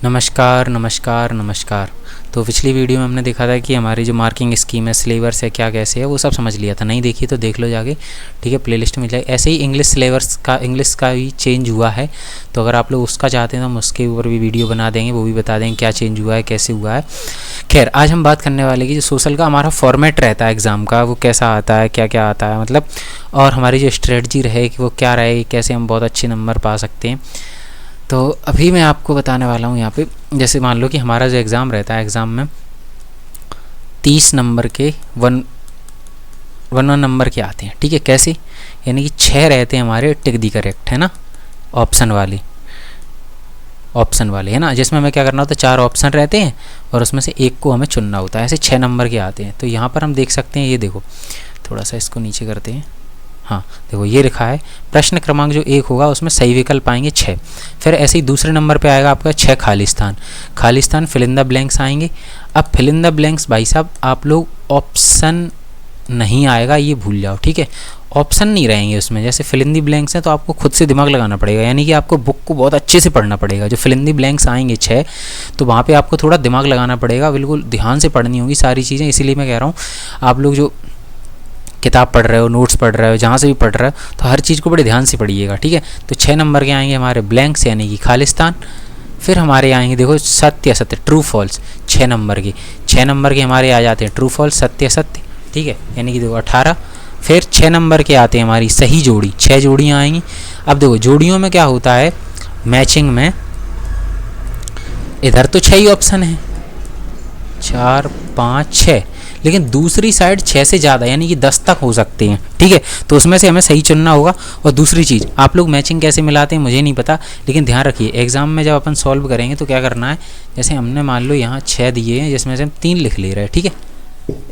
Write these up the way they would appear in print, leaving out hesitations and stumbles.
नमस्कार नमस्कार नमस्कार। तो पिछली वीडियो में हमने देखा था कि हमारी जो मार्किंग स्कीम है, सिलेबस है, क्या कैसे है, वो सब समझ लिया था। नहीं देखी तो देख लो जाके, ठीक है, प्लेलिस्ट में मिल जाएगी। ऐसे ही इंग्लिश सिलेबस का, इंग्लिश का भी चेंज हुआ है, तो अगर आप लोग उसका चाहते हैं तो हम उसके ऊपर भी वीडियो बना देंगे, वो भी बता देंगे क्या चेंज हुआ है, कैसे हुआ है। खैर, आज हम बात करने वाले कि जो सोशल का हमारा फॉर्मेट रहता है एग्ज़ाम का, वो कैसा आता है, क्या क्या आता है मतलब, और हमारी जो स्ट्रेटजी रहे कि वो क्या रहे, कैसे हम बहुत अच्छे नंबर पा सकते हैं। तो अभी मैं आपको बताने वाला हूँ यहाँ पे। जैसे मान लो कि हमारा जो एग्ज़ाम रहता है, एग्ज़ाम में 30 नंबर के वन नंबर के आते हैं, ठीक है। कैसे? यानी कि 6 रहते हैं हमारे टिक दी करेक्ट, है ना, ऑप्शन वाले है ना, जिसमें हमें क्या करना होता है, 4 ऑप्शन रहते हैं और उसमें से एक को हमें चुनना होता है। ऐसे 6 नंबर के आते हैं। तो यहाँ पर हम देख सकते हैं, ये देखो, थोड़ा सा इसको नीचे करते हैं। हाँ, देखो ये लिखा है प्रश्न क्रमांक जो 1 होगा उसमें सही विकल्प आएंगे 6। फिर ऐसे ही दूसरे नंबर पे आएगा आपका 6 खालिस्तान फिल इन द ब्लैंक्स आएंगे। अब फिल इन द ब्लैंक्स भाई साहब आप लोग ऑप्शन नहीं आएगा, ये भूल जाओ, ठीक है। ऑप्शन नहीं रहेंगे उसमें। जैसे फिल इन द ब्लैंक्स हैं तो आपको खुद से दिमाग लगाना पड़ेगा, यानी कि आपको बुक को बहुत अच्छे से पढ़ना पड़ेगा। जो फिल इन द ब्लैंक्स आएंगे 6, तो वहाँ पे आपको थोड़ा दिमाग लगाना पड़ेगा, बिल्कुल ध्यान से पढ़नी होगी सारी चीज़ें। इसीलिए मैं कह रहा हूँ आप लोग जो किताब पढ़ रहे हो, नोट्स पढ़ रहे हो, जहाँ से भी पढ़ रहे हो, तो हर चीज़ को बड़े ध्यान से पढ़िएगा, ठीक है। तो 6 नंबर के आएंगे हमारे ब्लैंक्स, यानी कि खालिस्तान। फिर हमारे आएंगे देखो सत्य असत्य, ट्रू फॉल्स। 6 नंबर के हमारे आ जाते हैं ट्रू फॉल्स, सत्य असत्य, ठीक है, यानी कि देखो 18। फिर 6 नंबर के आते हैं हमारी सही जोड़ी, 6 जोड़ियाँ आएंगी। अब देखो जोड़ियों में क्या होता है, मैचिंग में इधर तो 6 ही ऑप्शन है, 4 5 6, लेकिन दूसरी साइड 6 से ज़्यादा यानी कि 10 तक हो सकते हैं, ठीक है। तो उसमें से हमें सही चुनना होगा। और दूसरी चीज़, आप लोग मैचिंग कैसे मिलाते हैं मुझे नहीं पता, लेकिन ध्यान रखिए एग्ज़ाम में जब अपन सॉल्व करेंगे तो क्या करना है, जैसे हमने मान लो यहाँ 6 दिए हैं जिसमें से हम 3 लिख ले रहे हैं, ठीक है,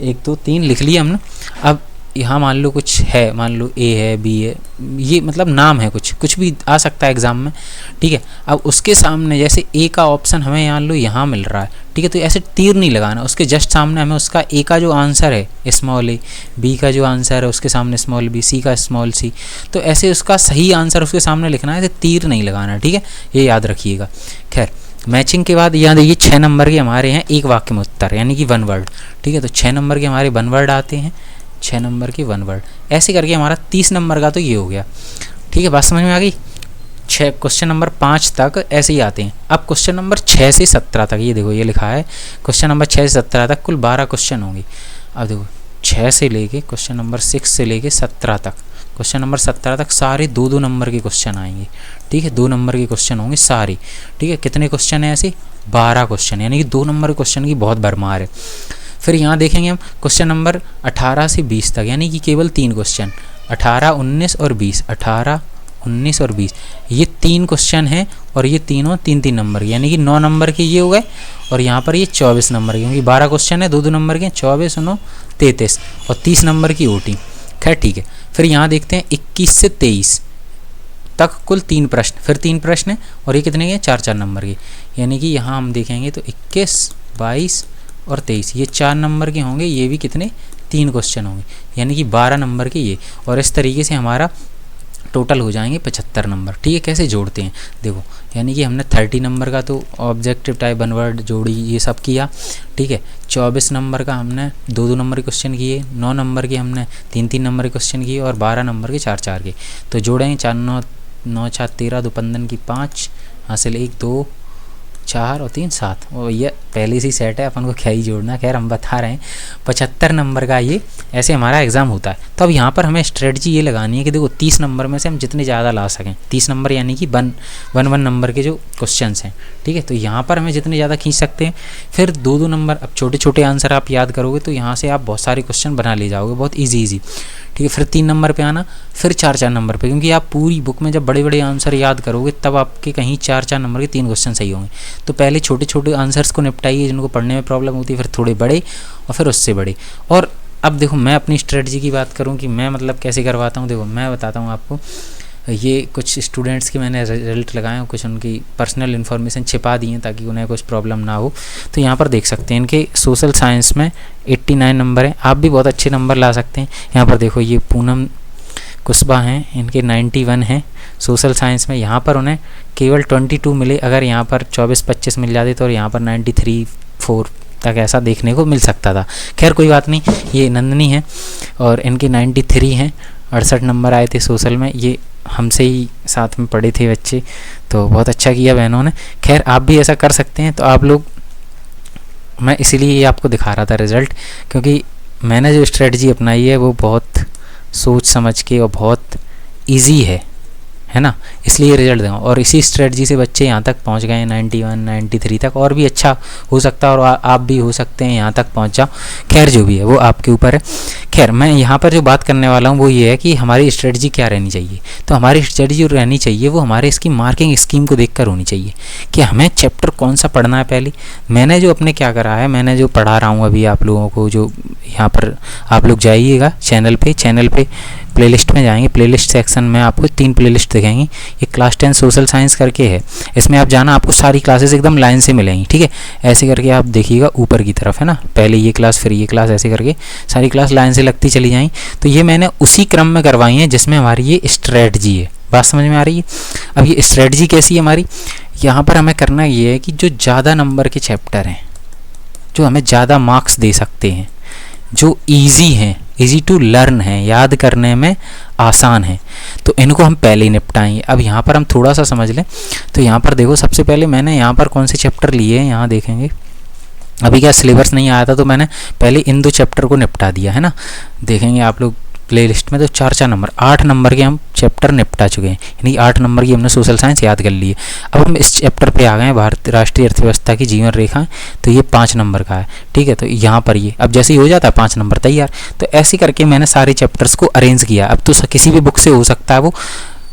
1 2 3 लिख लिए हमने। अब यहाँ मान लो कुछ है, मान लो ए है, बी है, ये मतलब नाम है, कुछ भी आ सकता है एग्ज़ाम में, ठीक है। अब उसके सामने जैसे ए का ऑप्शन हमें मान लो यहाँ मिल रहा है, ठीक है, तो ऐसे तीर नहीं लगाना, उसके जस्ट सामने हमें उसका ए का जो आंसर है स्मॉल ए, बी का जो आंसर है उसके सामने स्मॉल बी, सी का स्मॉल सी, तो ऐसे उसका सही आंसर उसके सामने लिखना है, ऐसे तीर नहीं लगाना, ठीक है, ये याद रखिएगा। खैर, मैचिंग के बाद यहाँ देखिए 6 नंबर के हमारे हैं एक वाक्य में उत्तर, यानी कि 1 वर्ड, ठीक है। तो 6 नंबर के हमारे 1 वर्ड आते हैं, 6 नंबर के 1 वर्ड। ऐसे करके हमारा 30 नंबर का तो ये हो गया, ठीक है, बात समझ में आ गई। 6 क्वेश्चन नंबर 5 तक ऐसे ही आते हैं। अब क्वेश्चन नंबर 6 से 17 तक, ये देखो ये लिखा है क्वेश्चन नंबर 6 से 17 तक कुल 12 क्वेश्चन होंगे। अब देखो 6 से लेके क्वेश्चन नंबर 6 से लेके 17 तक, क्वेश्चन नंबर 17 तक सारे 2-2 नंबर के क्वेश्चन आएंगे, ठीक है, 2 नंबर के क्वेश्चन होंगे सारे, ठीक है। कितने क्वेश्चन है ऐसे? 12 क्वेश्चन, यानी कि 2 नंबर के क्वेश्चन की बहुत भरमार है। फिर यहाँ देखेंगे हम क्वेश्चन नंबर 18 से 20 तक, यानी कि केवल 3 क्वेश्चन, 18 19 और 20, 18 19 और 20, ये 3 क्वेश्चन हैं और ये तीनों 3-3 नंबर, यानी कि 9 नंबर के ये हो गए। और यहाँ पर ये 24 नंबर के, क्योंकि 12 क्वेश्चन है 2-2 नंबर के, 24 9 33 और 30 नंबर की ओटी। खैर ठीक है, फिर यहाँ देखते हैं 21 से 23 तक कुल 3 प्रश्न, फिर 3 प्रश्न है और ये कितने के? 4-4 नंबर के, यानी कि यहाँ हम देखेंगे तो 21 22 और 23, ये 4 नंबर के होंगे, ये भी कितने? 3 क्वेश्चन होंगे, यानी कि 12 नंबर के ये। और इस तरीके से हमारा टोटल हो जाएंगे 75 नंबर, ठीक है। कैसे जोड़ते हैं देखो, यानी कि हमने 30 नंबर का तो ऑब्जेक्टिव टाइप, 1 वर्ड, जोड़ी, ये सब किया, ठीक है। 24 नंबर का हमने 2-2 नंबर के क्वेश्चन किए, 9 नंबर के हमने 3-3 नंबर के क्वेश्चन किए और 12 नंबर के 4-4 के। तो जोड़ेंगे 4 9 9 4 13, 2 15 की 5, हासिल 1 2 4 और 3 7, और ये पहले से ही सेट है, अपन को क्या ही जोड़ना। खैर हम बता रहे हैं 75 नंबर का ये ऐसे हमारा एग्ज़ाम होता है। तो अब यहाँ पर हमें स्ट्रेटजी ये लगानी है कि देखो 30 नंबर में से हम जितने ज़्यादा ला सकें, 30 नंबर यानी कि 1 नंबर के जो क्वेश्चन हैं, ठीक है, तो यहाँ पर हमें जितने ज़्यादा खींच सकते हैं। फिर 2-2 नंबर, अब छोटे छोटे आंसर आप याद करोगे तो यहाँ से आप बहुत सारे क्वेश्चन बना ले जाओगे, बहुत ईजी, ठीक है। फिर 3 नंबर पे आना, फिर 4-4 नंबर पे, क्योंकि आप पूरी बुक में जब बड़े बड़े आंसर याद करोगे तब आपके कहीं 4-4 नंबर के 3 क्वेश्चन सही होंगे। तो पहले छोटे छोटे आंसर्स को निपटाइए जिनको पढ़ने में प्रॉब्लम होती है, फिर थोड़े बड़े और फिर उससे बड़े। और अब देखो मैं अपनी स्ट्रेटजी की बात करूं कि मैं मतलब कैसे करवाता हूं, देखो मैं बताता हूं आपको। ये कुछ स्टूडेंट्स के मैंने रिजल्ट लगाए हैं, कुछ उनकी पर्सनल इन्फॉर्मेशन छिपा दी है ताकि उन्हें कुछ प्रॉब्लम ना हो। तो यहाँ पर देख सकते हैं इनके सोशल साइंस में 89 नंबर हैं, आप भी बहुत अच्छे नंबर ला सकते हैं। यहाँ पर देखो ये पूनम कुशबा हैं, इनके 91 हैं सोशल साइंस में। यहाँ पर उन्हें केवल 22 मिले, अगर यहाँ पर 24-25 मिल जाते तो यहाँ पर 93-4 तक ऐसा देखने को मिल सकता था। खैर कोई बात नहीं, ये नंदनी है और इनके 93 हैं, 68 नंबर आए थे सोशल में। ये हमसे ही साथ में पढ़े थे बच्चे, तो बहुत अच्छा किया बहनों ने। खैर आप भी ऐसा कर सकते हैं। तो आप लोग, मैं इसीलिए ये आपको दिखा रहा था रिज़ल्ट, क्योंकि मैंने जो स्ट्रेटजी अपनाई है वो बहुत सोच समझ के और बहुत इजी है ना, इसलिए रिजल्ट देगा। और इसी स्ट्रेटजी से बच्चे यहाँ तक पहुँच गए हैं 91, 93 तक, और भी अच्छा हो सकता है और आप भी हो सकते हैं यहाँ तक पहुँच जाओ। खैर जो भी है वो आपके ऊपर है। खैर मैं यहाँ पर जो बात करने वाला हूँ वो ये है कि हमारी स्ट्रेटजी क्या रहनी चाहिए। तो हमारी स्ट्रेटजी जो रहनी चाहिए वो हमारे इसकी मार्किंग स्कीम को देखकर होनी चाहिए कि हमें चैप्टर कौन सा पढ़ना है। पहले मैंने जो अपने क्या करा है, मैंने जो पढ़ा रहा हूँ अभी आप लोगों को, जो यहाँ पर आप लोग जाइएगा चैनल पे प्लेलिस्ट में जाएंगे, प्लेलिस्ट सेक्शन में आपको 3 प्लेलिस्ट दिखेंगी। ये क्लास 10 सोशल साइंस करके है, इसमें आप जाना, आपको सारी क्लासेस एकदम लाइन से मिलेंगी। ठीक है, ऐसे करके आप देखिएगा ऊपर की तरफ है ना, पहले ये क्लास फिर ये क्लास, ऐसे करके सारी क्लास लाइन से लगती चली जाएंगी। तो ये मैंने उसी क्रम में करवाई है जिसमें हमारी ये स्ट्रेटजी है। बात समझ में आ रही है? अब ये स्ट्रेटजी कैसी है हमारी, यहाँ पर हमें करना ये है कि जो ज़्यादा नंबर के चैप्टर हैं, जो हमें ज़्यादा मार्क्स दे सकते हैं, जो ईजी हैं, ईजी टू लर्न है, याद करने में आसान है, तो इनको हम पहले ही निपटाएंगे। अब यहाँ पर हम थोड़ा सा समझ लें। तो यहाँ पर देखो, सबसे पहले मैंने यहाँ पर कौन से चैप्टर लिए हैं, यहाँ देखेंगे। अभी क्या सिलेबस नहीं आया था तो मैंने पहले इन 2 चैप्टर को निपटा दिया है ना, देखेंगे आप लोग प्लेलिस्ट में। तो 4 नंबर 8 नंबर के हम चैप्टर निपटा चुके हैं, यानी 8 नंबर की हमने सोशल साइंस याद कर ली है। अब हम इस चैप्टर पे आ गए हैं, भारत राष्ट्रीय अर्थव्यवस्था की जीवन रेखा। तो ये 5 नंबर का है। ठीक है, तो यहाँ पर ये अब जैसे ही हो जाता है 5 नंबर तैयार। तो ऐसे करके मैंने सारे चैप्टर्स को अरेंज किया। अब तो किसी भी बुक से हो सकता है वो,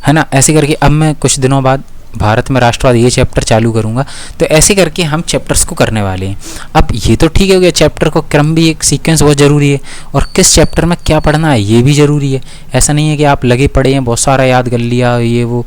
है ना। ऐसे करके अब मैं कुछ दिनों बाद भारत में राष्ट्रवाद ये चैप्टर चालू करूँगा। तो ऐसे करके हम चैप्टर्स को करने वाले हैं। अब ये तो ठीक है हो गया, चैप्टर को क्रम भी, एक सीक्वेंस बहुत ज़रूरी है, और किस चैप्टर में क्या पढ़ना है ये भी ज़रूरी है। ऐसा नहीं है कि आप लगे पड़े हैं, बहुत सारा याद कर लिया ये वो,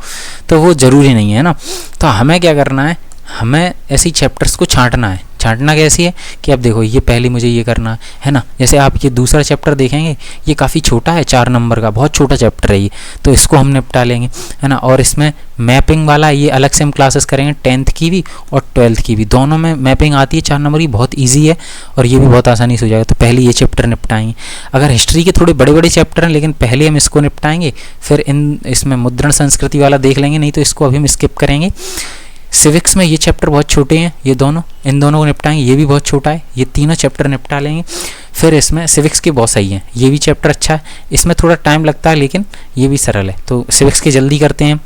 तो वो ज़रूरी नहीं है ना। तो हमें क्या करना है, हमें ऐसी चैप्टर्स को छांटना है। छांटना कैसी है कि अब देखो, ये पहले मुझे ये करना है ना। जैसे आप ये दूसरा चैप्टर देखेंगे, ये काफ़ी छोटा है, 4 नंबर का, बहुत छोटा चैप्टर है ये, तो इसको हम निपटा लेंगे, है ना। और इसमें मैपिंग वाला ये अलग से हम क्लासेस करेंगे, 10th की भी और 12th की भी, दोनों में मैपिंग आती है 4 नंबर की, बहुत ईजी है और ये भी बहुत आसानी से हो जाएगा। तो पहले ये चैप्टर निपटाएंगे। अगर हिस्ट्री के थोड़े बड़े बड़े चैप्टर हैं, लेकिन पहले हम इसको निपटाएंगे, फिर इसमें मुद्रण संस्कृति वाला देख लेंगे, नहीं तो इसको अभी हम स्किप करेंगे। सिविक्स में ये चैप्टर बहुत छोटे हैं, ये दोनों, इन दोनों को निपटाएंगे। ये भी बहुत छोटा है, ये तीनों चैप्टर निपटा लेंगे। फिर इसमें सिविक्स के बहुत सही हैं, ये भी चैप्टर अच्छा है, इसमें थोड़ा टाइम लगता है लेकिन ये भी सरल है, तो सिविक्स के जल्दी करते हैं।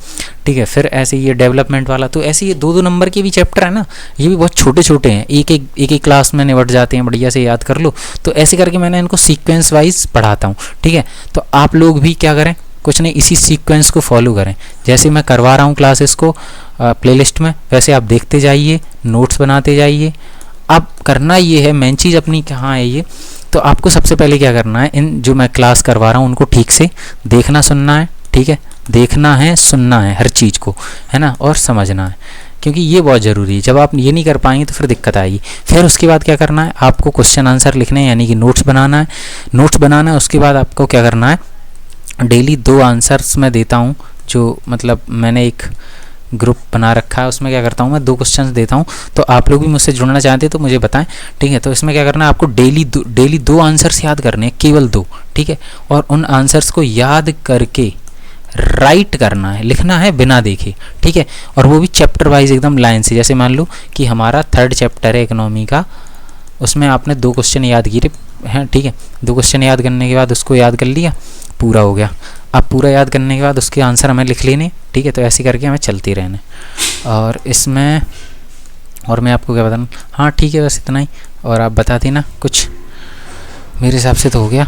ठीक है, फिर ऐसे ये डेवलपमेंट वाला, तो ऐसे ये 2-2 नंबर के भी चैप्टर है ना, ये भी बहुत छोटे छोटे हैं, एक क्लास में निपट जाते हैं, बढ़िया से याद कर लो। तो ऐसे करके मैंने इनको सीक्वेंस वाइज पढ़ाता हूँ। ठीक है, तो आप लोग भी क्या करें, कुछ नहीं, इसी सीक्वेंस को फॉलो करें। जैसे मैं करवा रहा हूँ क्लासेस को प्लेलिस्ट में, वैसे आप देखते जाइए, नोट्स बनाते जाइए। अब करना ये है, मेन चीज़ अपनी कहाँ है ये, तो आपको सबसे पहले क्या करना है, इन जो मैं क्लास करवा रहा हूँ उनको ठीक से देखना सुनना है। ठीक है, देखना है, सुनना है हर चीज़ को, है ना, और समझना है, क्योंकि ये बहुत ज़रूरी है। जब आप ये नहीं कर पाएंगे तो फिर दिक्कत आएगी। फिर उसके बाद क्या करना है, आपको क्वेश्चन आंसर लिखने हैं, यानी कि नोट्स बनाना है। नोट्स बनाना है, उसके बाद आपको क्या करना है, डेली 2 आंसर्स मैं देता हूँ, जो मतलब मैंने एक ग्रुप बना रखा है, उसमें क्या करता हूँ मैं 2 क्वेश्चंस देता हूँ। तो आप लोग भी मुझसे जुड़ना चाहते हैं तो मुझे बताएं। ठीक है, तो इसमें क्या करना है, आपको डेली 2 आंसर्स याद करने हैं, केवल 2। ठीक है, और उन आंसर्स को याद करके राइट करना है, लिखना है बिना देखे। ठीक है, और वो भी चैप्टर वाइज एकदम लाइन से। जैसे मान लो कि हमारा 3rd चैप्टर है इकोनॉमी का, उसमें आपने 2 क्वेश्चन याद किए हैं। ठीक है, 2 क्वेश्चन याद करने के बाद उसको याद कर लिया, पूरा हो गया। अब पूरा याद करने के बाद उसके आंसर हमें लिख लेने। ठीक है, तो ऐसे करके हमें चलती रहना। और इसमें और मैं आपको क्या बताऊँ, हाँ ठीक है, बस इतना ही। और आप बता देना कुछ, मेरे हिसाब से तो हो गया।